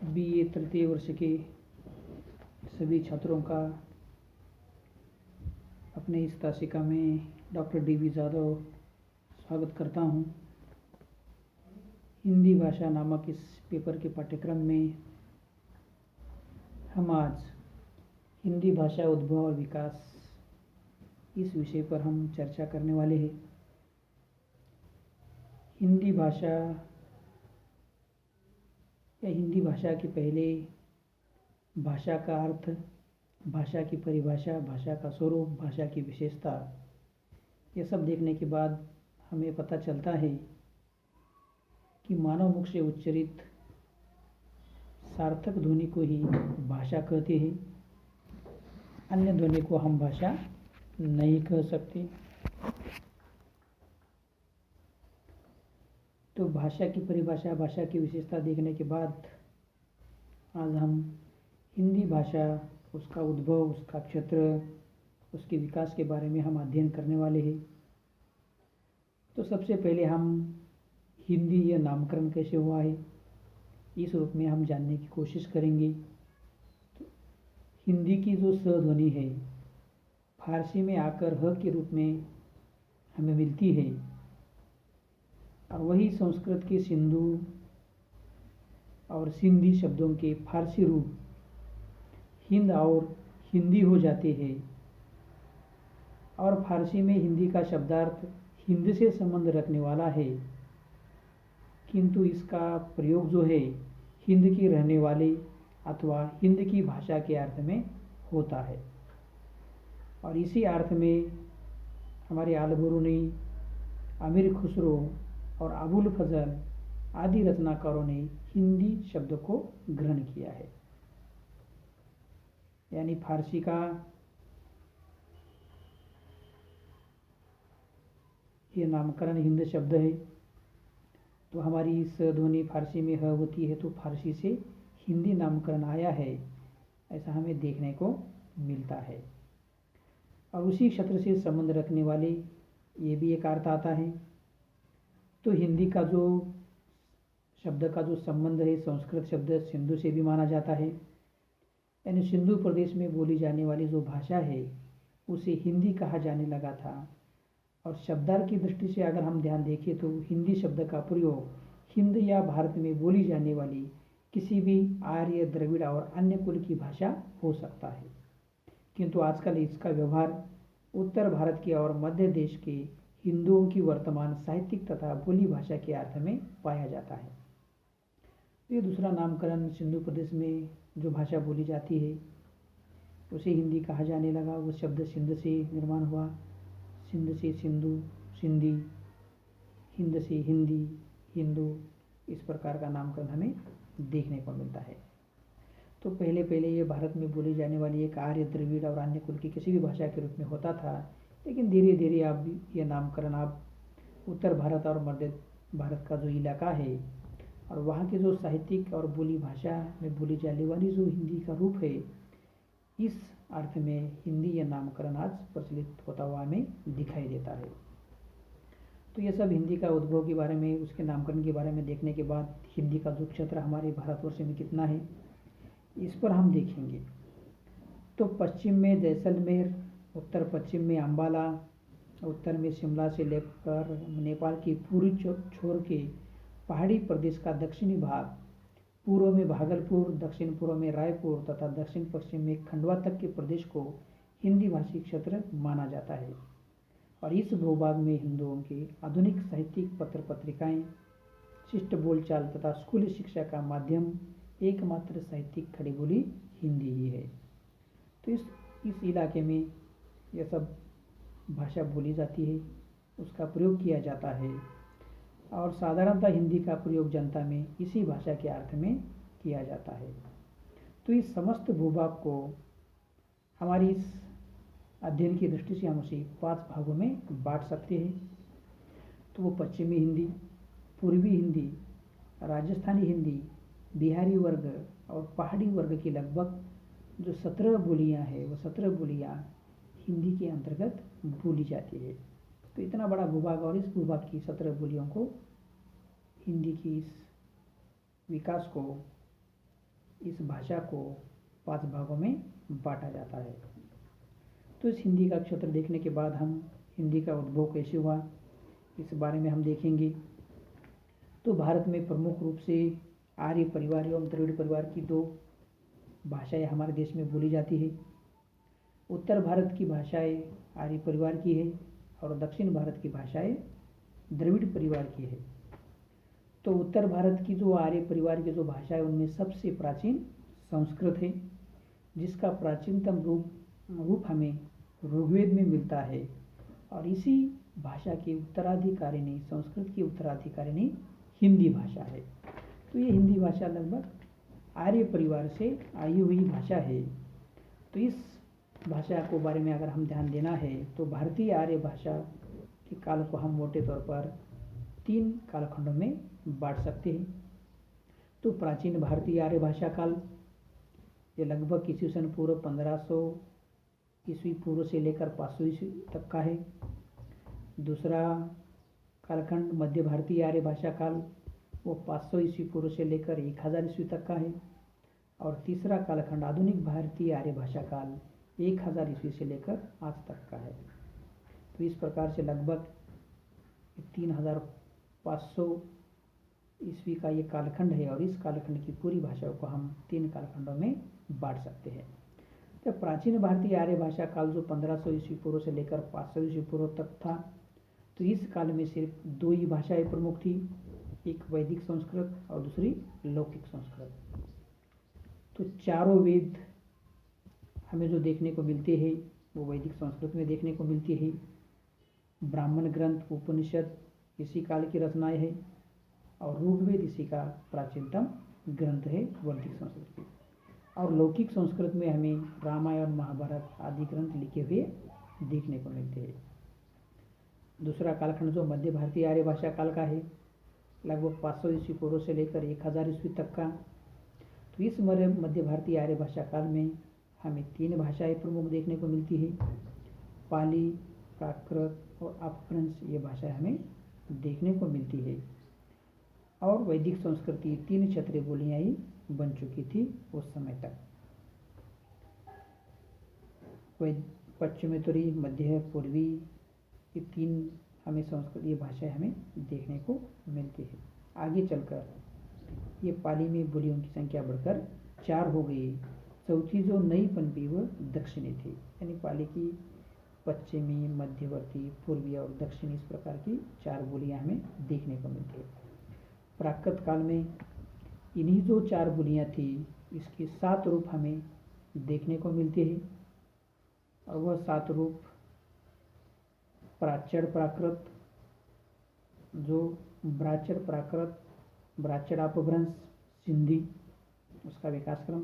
BA तृतीय वर्ष के सभी छात्रों का अपने इस तासिका में डॉक्टर डी.वी. जाधव स्वागत करता हूँ। हिंदी भाषा नामक इस पेपर के पाठ्यक्रम में हम आज हिंदी भाषा उद्भव और विकास इस विषय पर हम चर्चा करने वाले हैं। हिंदी भाषा या हिंदी भाषा के पहले भाषा का अर्थ, भाषा की परिभाषा, भाषा का स्वरूप, भाषा की विशेषता, ये सब देखने के बाद हमें पता चलता है कि मानव मुख से उच्चरित सार्थक ध्वनि को ही भाषा कहते हैं। अन्य ध्वनि को हम भाषा नहीं कह सकते। तो भाषा की परिभाषा, भाषा की विशेषता देखने के बाद आज हम हिंदी भाषा, उसका उद्भव, उसका क्षेत्र, उसके विकास के बारे में हम अध्ययन करने वाले हैं। तो सबसे पहले हम हिंदी यह नामकरण कैसे हुआ है इस रूप में हम जानने की कोशिश करेंगे। तो हिंदी की जो स ध्वनि है फारसी में आकर ह के रूप में हमें मिलती है और वही संस्कृत के सिंधु और सिंधी शब्दों के फारसी रूप हिंद और हिंदी हो जाते हैं और फारसी में हिंदी का शब्दार्थ हिंद से संबंध रखने वाला है, किंतु इसका प्रयोग जो है हिंद की रहने वाली अथवा हिंद की भाषा के अर्थ में होता है। और इसी अर्थ में हमारे आलबरूनी, अमीर खुसरो और अबुल फजल आदि रचनाकारों ने हिंदी शब्द को ग्रहण किया है। यानी फारसी का ये नामकरण हिंद शब्द है, तो हमारी इस ध्वनि फारसी में ह होती है, तो फारसी से हिंदी नामकरण आया है, ऐसा हमें देखने को मिलता है। और उसी क्षेत्र से संबंध रखने वाले ये भी एक अर्थ आता है। तो हिंदी का जो शब्द का जो संबंध है संस्कृत शब्द सिंधु से भी माना जाता है, यानी सिंधु प्रदेश में बोली जाने वाली जो भाषा है उसे हिंदी कहा जाने लगा था। और शब्दार्थ की दृष्टि से अगर हम ध्यान देखें तो हिंदी शब्द का प्रयोग हिंद या भारत में बोली जाने वाली किसी भी आर्य, द्रविड़ और अन्य कुल की भाषा हो सकता है, किंतु आजकल इसका व्यवहार उत्तर भारत के और मध्य देश के हिंदुओं की वर्तमान साहित्यिक तथा बोली भाषा के अर्थ में पाया जाता है। ये दूसरा नामकरण सिंधु प्रदेश में जो भाषा बोली जाती है उसे हिंदी कहा जाने लगा। वो शब्द सिंध से निर्माण हुआ, सिंध से सिंधु, सिंधी, हिंद से हिंदी, हिंदू, इस प्रकार का नामकरण हमें देखने को मिलता है। तो पहले ये भारत में बोली जाने वाली एक आर्य, द्रविड़ और अन्य कुल की किसी भी भाषा के रूप में होता था, लेकिन धीरे धीरे अब ये नामकरण अब उत्तर भारत और मध्य भारत का जो इलाका है और वहाँ की जो साहित्यिक और बोली भाषा में बोली जाने वाली जो हिंदी का रूप है, इस अर्थ में हिंदी यह नामकरण आज प्रचलित होता हुआ हमें दिखाई देता है। तो ये सब हिंदी का उद्भव के बारे में, उसके नामकरण के बारे में देखने के बाद हिंदी का जो क्षेत्र हमारे भारतवर्ष में कितना है इस पर हम देखेंगे। तो पश्चिम में जैसलमेर, उत्तर पश्चिम में अम्बाला, उत्तर में शिमला से लेकर नेपाल की पूर्वी छोर के पहाड़ी प्रदेश का दक्षिणी भाग, पूर्व में भागलपुर, दक्षिण पूर्व में रायपुर तथा दक्षिण पश्चिम में खंडवा तक के प्रदेश को हिंदी भाषी क्षेत्र माना जाता है। और इस भूभाग में हिंदुओं के आधुनिक साहित्यिक पत्र पत्रिकाएं, शिष्ट बोलचाल तथा स्कूली शिक्षा का माध्यम एकमात्र साहित्यिक खड़ी बोली हिंदी ही है। तो इस इलाके में यह सब भाषा बोली जाती है, उसका प्रयोग किया जाता है और साधारणतः हिंदी का प्रयोग जनता में इसी भाषा के अर्थ में किया जाता है। तो इस समस्त भूभाग को हमारी इस अध्ययन की दृष्टि से हम उसे 5 भागों में बांट सकते हैं। तो वो पश्चिमी हिंदी, पूर्वी हिंदी, राजस्थानी हिंदी, बिहारी वर्ग और पहाड़ी वर्ग की लगभग जो 17 बोलियां हैं, वो 17 बोलियां हिंदी के अंतर्गत बोली जाती है। तो इतना बड़ा भूभाग और इस भूभाग की 17 बोलियों को हिंदी की इस विकास को इस भाषा को 5 भागों में बांटा जाता है। तो इस हिंदी का क्षेत्र देखने के बाद हम हिंदी का उद्भव कैसे हुआ इस बारे में हम देखेंगे। तो भारत में प्रमुख रूप से आर्य परिवार एवं द्रविड़ परिवार की 2 भाषाएं हमारे देश में बोली जाती है। उत्तर भारत की भाषाएं आर्य परिवार की है और दक्षिण भारत की भाषाएं द्रविड़ परिवार की है। तो उत्तर भारत की जो आर्य परिवार की जो भाषा है उनमें सबसे प्राचीन संस्कृत है, जिसका प्राचीनतम रूप हमें ऋग्वेद में मिलता है। और इसी भाषा की उत्तराधिकारिणी, संस्कृत की उत्तराधिकारिणी हिंदी भाषा है। तो ये हिंदी भाषा लगभग आर्य परिवार से आई हुई भाषा है। तो इस भाषा को बारे में अगर हम ध्यान देना है तो भारतीय आर्य भाषा के काल को हम मोटे तौर पर 3 कालखंडों में बांट सकते हैं। तो प्राचीन भारतीय आर्य भाषा काल ये लगभग ईस्वी पूर्व 1500 ईस्वी पूर्व से लेकर 500 ईस्वी तक का है। दूसरा कालखंड मध्य भारतीय आर्य भाषा काल वो 500 ईस्वी पूर्व से लेकर 1000 ईस्वी तक का है। और तीसरा कालखंड आधुनिक भारतीय आर्य भाषा काल 1000 ईस्वी से लेकर आज तक का है। तो इस प्रकार से लगभग 3500 ईस्वी का ये कालखंड है और इस कालखंड की पूरी भाषाओं को हम 3 कालखंडों में बांट सकते हैं। जब प्राचीन भारतीय आर्य भाषा काल जो 1500 ईस्वी पूर्व से लेकर 500 ईस्वी पूर्व तक था, तो इस काल में सिर्फ 2 ही भाषाएं प्रमुख थी, एक वैदिक संस्कृत और दूसरी लौकिक संस्कृत। तो चारों वेद हमें जो देखने को मिलते हैं वो वैदिक संस्कृत में देखने को मिलती है। ब्राह्मण ग्रंथ उपनिषद इसी काल की रचनाएं है और ऋग्वेद इसी का प्राचीनतम ग्रंथ है वैदिक संस्कृत की। और लौकिक संस्कृत में हमें रामायण महाभारत आदि ग्रंथ लिखे हुए देखने को मिलते हैं। दूसरा कालखंड जो मध्य भारतीय आर्य भाषा काल का है, लगभग 500 ईस्वी पूर्व से लेकर 1000 ईस्वी तक का। तो इस मध्य भारतीय आर्य भाषा काल में हमें 3 भाषाएं प्रमुख देखने को मिलती है, पाली, प्राकृत और अपभ्रंश ये भाषाएं हमें देखने को मिलती है। और वैदिक संस्कृति 3 क्षेत्रीय बोलियां ही बन चुकी थी उस समय तक। पश्चिमोत्तरी, मध्य, पूर्वी ये 3 हमें संस्कृत ये भाषाएं हमें देखने को मिलती है। आगे चलकर ये पाली में बोलियों की संख्या बढ़कर 4 हो गई। चौथी जो नई पनपी वो दक्षिणी थी, यानी पाली की पश्चिमी, मध्यवर्ती, पूर्वी और दक्षिणी इस प्रकार की 4 बोलियां हमें देखने को मिलती है। प्राकृत काल में इन्हीं जो 4 बोलियां थी इसके 7 रूप हमें देखने को मिलते हैं और वह 7 रूप प्राचीण प्राकृत, जो ब्राचीण प्राकृत, ब्राचीण अपभ्रंश, सिंधी, उसका विकास क्रम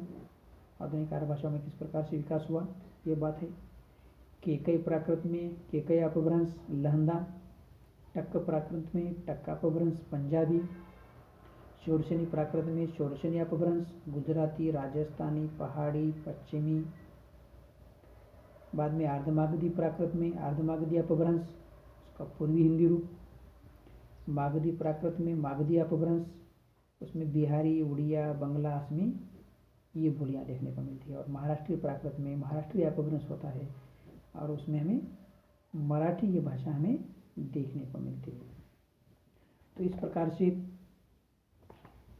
आधुनिक आर्य भाषाओं में किस प्रकार से विकास हुआ ये बात है। केकई प्राकृत में केकई अपभ्रंश लहंदा, टक्क प्राकृत में टक्का अपभ्रंश पंजाबी, षोडशनी प्राकृत में षोडशनी अपभ्रंश गुजराती, राजस्थानी, पहाड़ी, पश्चिमी। बाद में अर्धमागधी प्राकृत में अर्धमागधी अपभ्रंश, उसका पूर्वी हिंदी रूप। मागधी प्राकृत में मागधी अपभ्रंश, उसमें बिहारी, उड़िया, बंगला, असमी ये बोलियां देखने को मिलती है। और महाराष्ट्रीय प्राकृत में महाराष्ट्रीय अपभ्रंश होता है और उसमें हमें मराठी ये भाषा हमें देखने को मिलती है। तो इस प्रकार से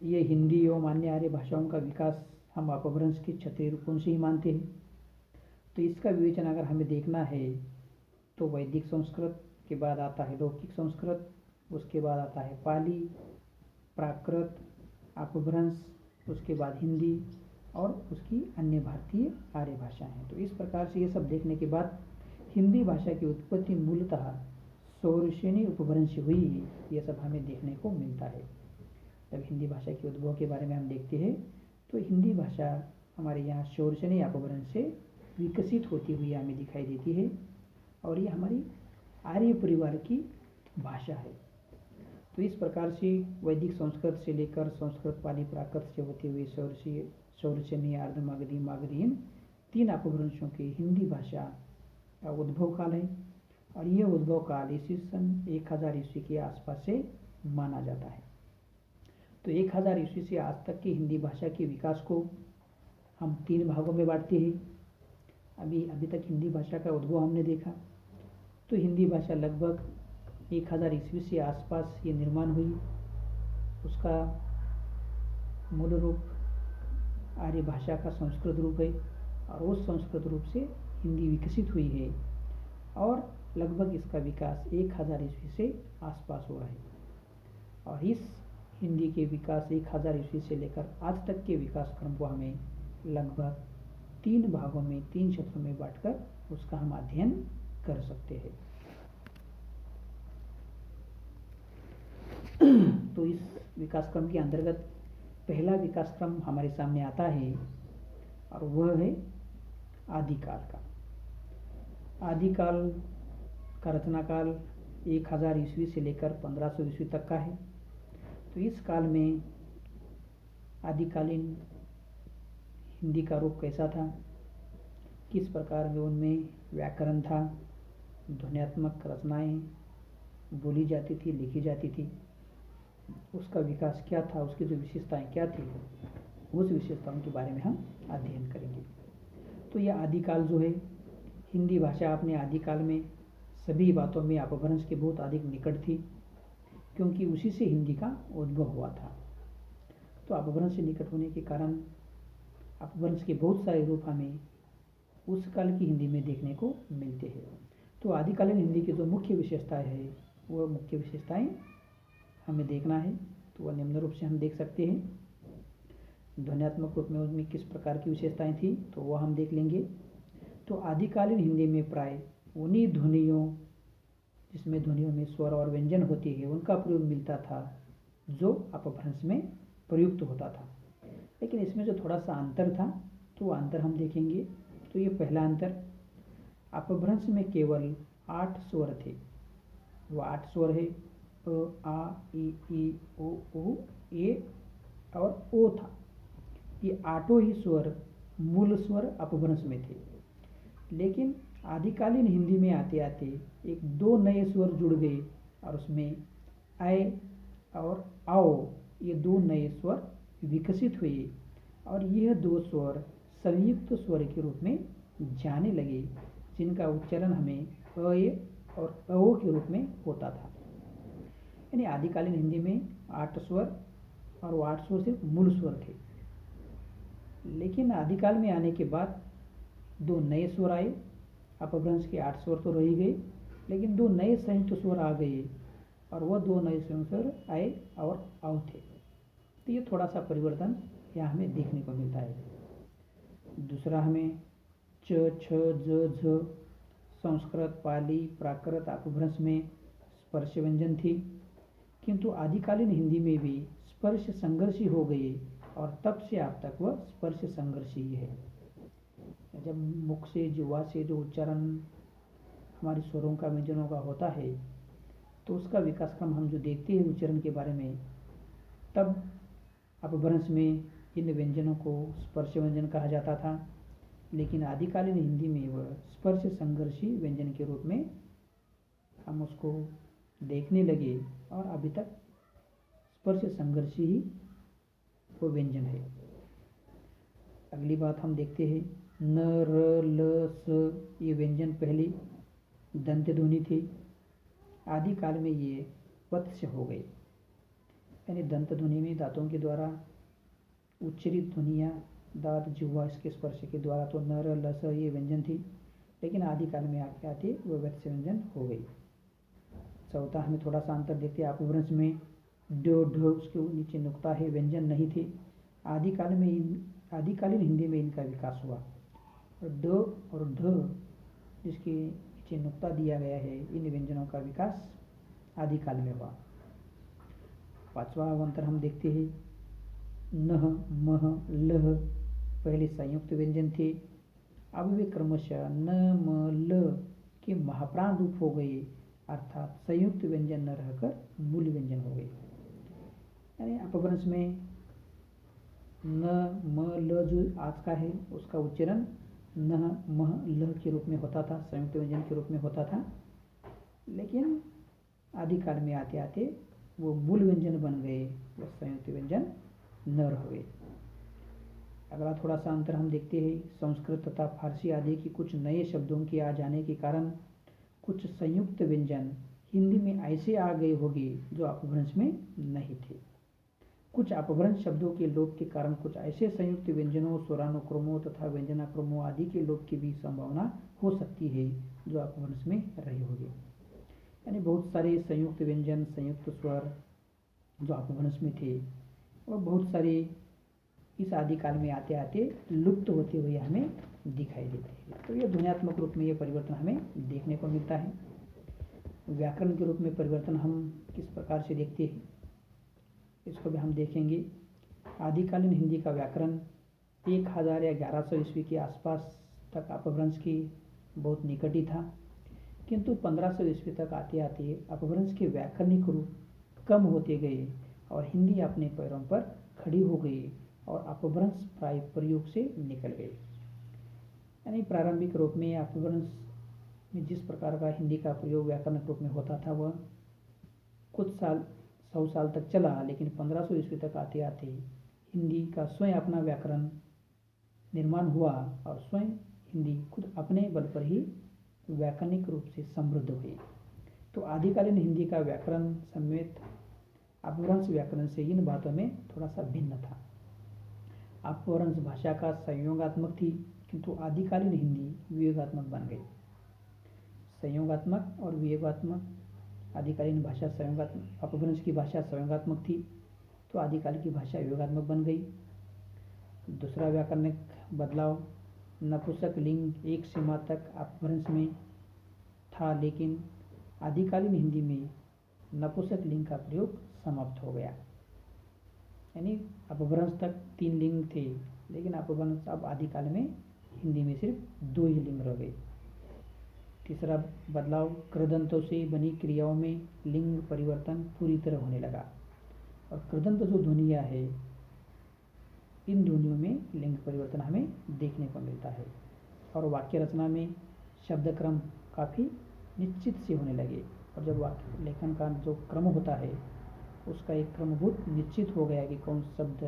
ये हिंदी एवं अन्य आर्य भाषाओं का विकास हम अपभ्रंश के क्षेत्रीय रूपों से ही मानते हैं। तो इसका विवेचन अगर हमें देखना है तो वैदिक संस्कृत के बाद आता है लौकिक संस्कृत, उसके बाद आता है पाली, प्राकृत, अपभ्रंश, उसके बाद हिंदी और उसकी अन्य भारतीय आर्य भाषाएं हैं। तो इस प्रकार से ये सब देखने के बाद हिंदी भाषा की उत्पत्ति मूलतः शौरसेनी उपभ्रंश से हुई, ये सब हमें देखने को मिलता है। जब हिंदी भाषा के उद्भव के बारे में हम देखते हैं तो हिंदी भाषा हमारे यहाँ शौरसेनी अपभ्रंश से विकसित होती हुई हमें दिखाई देती है और ये हमारी आर्य परिवार की भाषा है। तो इस प्रकार से वैदिक संस्कृत से लेकर संस्कृत, पाली, प्राकृत से होते हुए शौरसेनी, अर्धमागधी, मागधी इन 3 अपभ्रंशों की हिंदी भाषा का उद्भव काल है और यह उद्भव काल ईस्वी सन 1000 ईस्वी के आसपास से माना जाता है। तो 1000 ईस्वी से आज तक की हिंदी भाषा के विकास को हम 3 भागों में बांटते हैं। अभी तक हिंदी भाषा का उद्भव हमने देखा। तो हिंदी भाषा लगभग 1000 ईस्वी से आसपास ये निर्माण हुई। उसका मूल रूप आर्य भाषा का संस्कृत रूप है और उस संस्कृत रूप से हिंदी विकसित हुई है और लगभग इसका विकास 1000 ईस्वी से आसपास हुआ है। और इस हिंदी के विकास 1000 ईस्वी से लेकर आज तक के विकास क्रम को हमें लगभग 3 भागों में 3 क्षेत्रों में बांटकर उसका हम अध्ययन कर सकते हैं। तो इस विकास क्रम के अंतर्गत पहला विकास क्रम हमारे सामने आता है और वह है आदिकाल का। आदिकाल का रचनाकाल 1000 ईस्वी से लेकर 1500 ईस्वी तक का है। तो इस काल में आदिकालीन हिंदी का रूप कैसा था, किस प्रकार में उनमें व्याकरण था, ध्वन्यात्मक रचनाएं बोली जाती थी, लिखी जाती थी, उसका विकास क्या था, उसकी जो विशेषताएं क्या थी, उस विशेषताओं के बारे में हम अध्ययन करेंगे। तो यह आदिकाल जो है, हिंदी भाषा अपने आदिकाल में सभी बातों में अपभ्रंश के बहुत अधिक निकट थी, क्योंकि उसी से हिंदी का उद्भव हुआ था। तो अपभ्रंश से निकट होने के कारण अपभ्रंश के बहुत सारे रूप हमें उस काल की हिंदी में देखने को मिलते हैं। तो आदिकालीन हिंदी की जो मुख्य विशेषताएं है, वह मुख्य विशेषताएं हमें देखना है। तो वह निम्न रूप से हम देख सकते हैं। ध्वन्यात्मक रूप में उनमें किस प्रकार की विशेषताएं थी, तो वह हम देख लेंगे। तो आदिकालीन हिंदी में प्राय उन्हीं ध्वनियों, जिसमें ध्वनियों में स्वर और व्यंजन होती है, उनका प्रयोग मिलता था जो अपभ्रंश में प्रयुक्त होता था। लेकिन इसमें जो थोड़ा सा अंतर था, तो वह अंतर हम देखेंगे। तो ये पहला अंतर, अपभ्रंश में केवल 8 स्वर थे। वो 8 स्वर है अ, आ, ई, ओ, ए और ओ था। ये 8 ही स्वर मूल स्वर अपभ्रंश में थे। लेकिन आदिकालीन हिंदी में आते आते 1-2 नए स्वर जुड़ गए और उसमें ऐ और आओ, ये 2 नए स्वर विकसित हुए और यह 2 स्वर संयुक्त स्वर के रूप में जाने लगे, जिनका उच्चारण हमें अ और अओ के रूप में होता था। यानी आदिकालीन हिंदी में 8 स्वर और वो 8 स्वर सिर्फ मूल स्वर थे। लेकिन आदिकाल में आने के बाद 2 नए स्वर आए। अपभ्रंश के 8 स्वर तो रह ही गए, लेकिन 2 नए संयुक्त स्वर आ गए और वह 2 नए संयुक्त स्वर आए और आओ थे। तो ये थोड़ा सा परिवर्तन यहाँ हमें देखने को मिलता है। दूसरा, हमें च, छ, ज, झ संस्कृत, पाली, प्राकृत अपभ्रंश में स्पर्श व्यंजन थी, किंतु आदिकालीन हिंदी में भी स्पर्श संघर्षी हो गए और तब से अब तक वह स्पर्श संघर्षी ही है। जब मुख से, जिह्वा से जो उच्चारण हमारे स्वरों का, व्यंजनों का होता है, तो उसका विकास क्रम हम जो देखते हैं उच्चारण के बारे में, तब अपभ्रंश में इन व्यंजनों को स्पर्श व्यंजन कहा जाता था। लेकिन आदिकालीन हिंदी में वह स्पर्श संघर्षी व्यंजन के रूप में हम उसको देखने लगे और अभी तक स्पर्श संघर्षी ही वो व्यंजन है। अगली बात हम देखते हैं, न, र, ल, स ये व्यंजन पहले दंत ध्वनि थी। आदिकाल में ये वत्स हो गए, यानी दंत ध्वनि में दांतों के द्वारा उच्चरित ध्वनियाँ, दांत, जिह्वा इसके स्पर्श के द्वारा तो न, र, ल, स ये व्यंजन थी। लेकिन आदिकाल में आते आते वह वत्स व्यंजन हो गई। चौथा, हमें थोड़ा सा अंतर देखते हैं। अपभ्रंश में ड, ढ उसके नीचे नुक्ता है, व्यंजन नहीं थे। आदिकालीन हिंदी में इनका विकास हुआ। ड और ढ जिसके नीचे नुक्ता दिया गया है, इन व्यंजनों का विकास आदिकाल में हुआ। पांचवा अंतर हम देखते हैं, नह, मह, लह पहले संयुक्त व्यंजन थे, अब वे क्रमशः न, म, ल के महाप्राण रूप हो गए, अर्थात संयुक्त व्यंजन न रहकर मूल व्यंजन हो गए। यानी अपभ्रंश में न, म, ल जो आज का है, उसका उच्चारण न, मह, ल के रूप में होता था, संयुक्त व्यंजन के रूप में होता था। लेकिन आदिकाल में आते आते वो मूल व्यंजन बन गए, वो संयुक्त व्यंजन न रह गए। अगला थोड़ा सा अंतर हम देखते हैं। संस्कृत तथा फारसी आदि की कुछ नए शब्दों के आ जाने के कारण कुछ संयुक्त व्यंजन हिंदी में ऐसे आ गए होंगे जो अपभ्रंश में नहीं थे। कुछ अपभ्रंश शब्दों के लोप के कारण कुछ ऐसे संयुक्त व्यंजनों, स्वरानुक्रमों तथा व्यंजनाक्रमों आदि के लोप की भी संभावना हो सकती है जो अपभ्रंश में रहे होंगे। यानी बहुत सारे संयुक्त व्यंजन, संयुक्त स्वर जो अपभ्रंश में थे और बहुत सारे इस आदिकाल में आते आते लुप्त होते हुए हमें दिखाई देते हैं। तो ये ध्वन्यात्मक रूप में ये परिवर्तन हमें देखने को मिलता है। व्याकरण के रूप में परिवर्तन हम किस प्रकार से देखते हैं इसको भी हम देखेंगे। आदिकालीन हिंदी का व्याकरण 1000 या 1100 ईस्वी के आसपास तक अपभ्रंश की बहुत निकट ही था, किंतु 1500 ईस्वी तक आते आते अपभ्रंश के व्याकरणिक रूप कम होते गए और हिंदी अपने पैरों पर खड़ी हो गई और अपभ्रंश प्राय प्रयोग से निकल गए। यानी प्रारंभिक रूप में अपभ्रंश में जिस प्रकार का हिंदी का प्रयोग व्याकरण रूप में होता था वह कुछ साल 100 साल तक चला, लेकिन 1500 ईस्वी तक आते आते हिंदी का स्वयं अपना व्याकरण निर्माण हुआ और स्वयं हिंदी खुद अपने बल पर ही व्याकरणिक रूप से समृद्ध हुई। तो आदिकालीन हिंदी का व्याकरण समेत अपभ्रंश व्याकरण से इन बातों में थोड़ा सा भिन्न था। अपभ्रंश भाषा का संयोगात्मक थी, किंतु आदिकालीन हिंदी वियोगात्मक बन गई। संयोगात्मक और वियोगात्मक, आदिकालीन भाषा संयोगात्मक, अपभ्रंश की भाषा संयोगात्मक थी तो आदिकाल की भाषा वियोगात्मक बन गई। दूसरा व्याकरणिक बदलाव, नपुंसक लिंग एक सीमा तक अपभ्रंश में था, लेकिन आदिकालीन हिंदी में नपुंसक लिंग का प्रयोग समाप्त हो गया। यानी अपभ्रंश तक 3 लिंग थे, लेकिन अपभ्रंश अब आदिकाल में हिंदी में सिर्फ 2 ही लिंग रह गए। तीसरा बदलाव, कृदंतों से बनी क्रियाओं में लिंग परिवर्तन पूरी तरह होने लगा और कृदंत जो ध्वनियाँ है इन ध्वनियों में लिंग परिवर्तन हमें देखने को मिलता है और वाक्य रचना में शब्द क्रम काफ़ी निश्चित से होने लगे और जब वाक्य लेखन का जो क्रम होता है उसका एक क्रमभूत निश्चित हो गया कि कौन शब्द,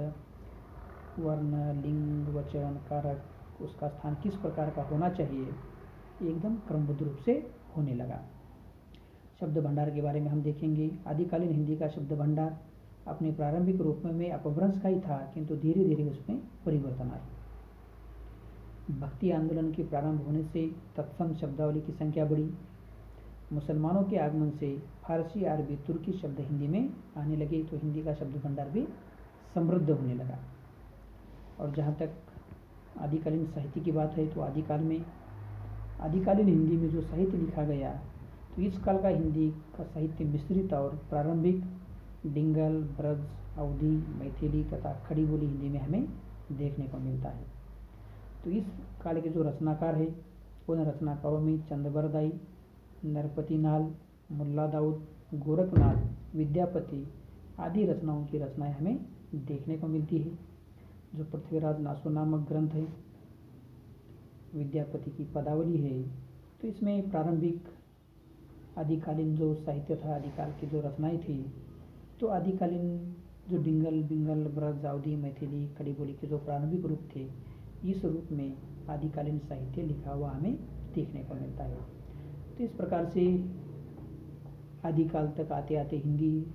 वर्ण, लिंग, वचन, कारक उसका स्थान किस प्रकार का होना चाहिए, एकदम क्रमबद्ध रूप से होने लगा। शब्द भंडार के बारे में हम देखेंगे। आदिकालीन हिंदी का शब्द भंडार अपने प्रारंभिक रूप में अपभ्रंश का ही था, किंतु धीरे धीरे उसमें परिवर्तन आए। भक्ति आंदोलन के प्रारंभ होने से तत्सम शब्दावली की संख्या बढ़ी। मुसलमानों के आगमन से फारसी, अरबी, तुर्की शब्द हिंदी में आने लगे तो हिंदी का शब्द भंडार भी समृद्ध होने लगा। और जहाँ तक आदिकालीन साहित्य की बात है तो आदिकालीन हिंदी में जो साहित्य लिखा गया तो इस काल का हिंदी का साहित्य मिश्रित और प्रारंभिक डिंगल, ब्रज, अवधी, मैथिली तथा खड़ी बोली हिंदी में हमें देखने को मिलता है। तो इस काल के जो रचनाकार है उन रचनाकारों में चंद्रबरदाई, नरपति नाल, मुल्ला दाऊद, गोरखनाथ, विद्यापति आदि रचनाओं की रचनाएं हमें देखने को मिलती है। जो पृथ्वीराज नासो नामक ग्रंथ है, विद्यापति की पदावली है, तो इसमें प्रारंभिक आदिकालीन जो साहित्य था, आदिकाल की जो रचनाएं थी, तो आदिकालीन जो डिंगल, बिंगल, ब्रज, अवधी, मैथिली, खड़ी बोली के जो प्रारंभिक रूप थे, इस रूप में आदिकालीन साहित्य लिखा हुआ हमें देखने को मिलता है। तो इस प्रकार से आदिकाल तक आते आते हिंदी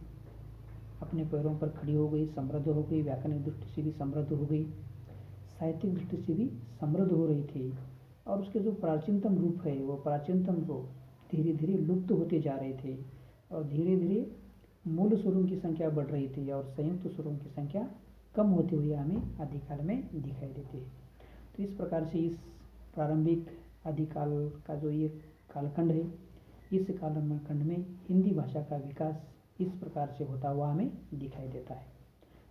अपने पैरों पर खड़ी हो गई, समृद्ध हो गई, व्याकरणिक दृष्टि से भी समृद्ध हो गई, साहित्यिक दृष्टि से भी समृद्ध हो रही थी और उसके जो प्राचीनतम रूप है वो प्राचीनतम रूप धीरे धीरे लुप्त होते जा रहे थे और धीरे धीरे मूल स्वरों की संख्या बढ़ रही थी और संयुक्त स्वरों की संख्या कम होती हुई हमें आदिकाल में दिखाई देती है। तो इस प्रकार से इस प्रारंभिक आदिकाल का जो ये कालखंड है, इस कालखंड में हिंदी भाषा का विकास इस प्रकार से होता हुआ हमें दिखाई देता है।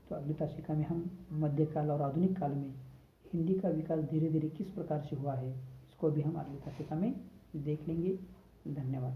तो अगली तासिका में हम मध्यकाल और आधुनिक काल में हिंदी का विकास धीरे धीरे किस प्रकार से हुआ है इसको भी हम अगली तासिका में देख लेंगे। धन्यवाद।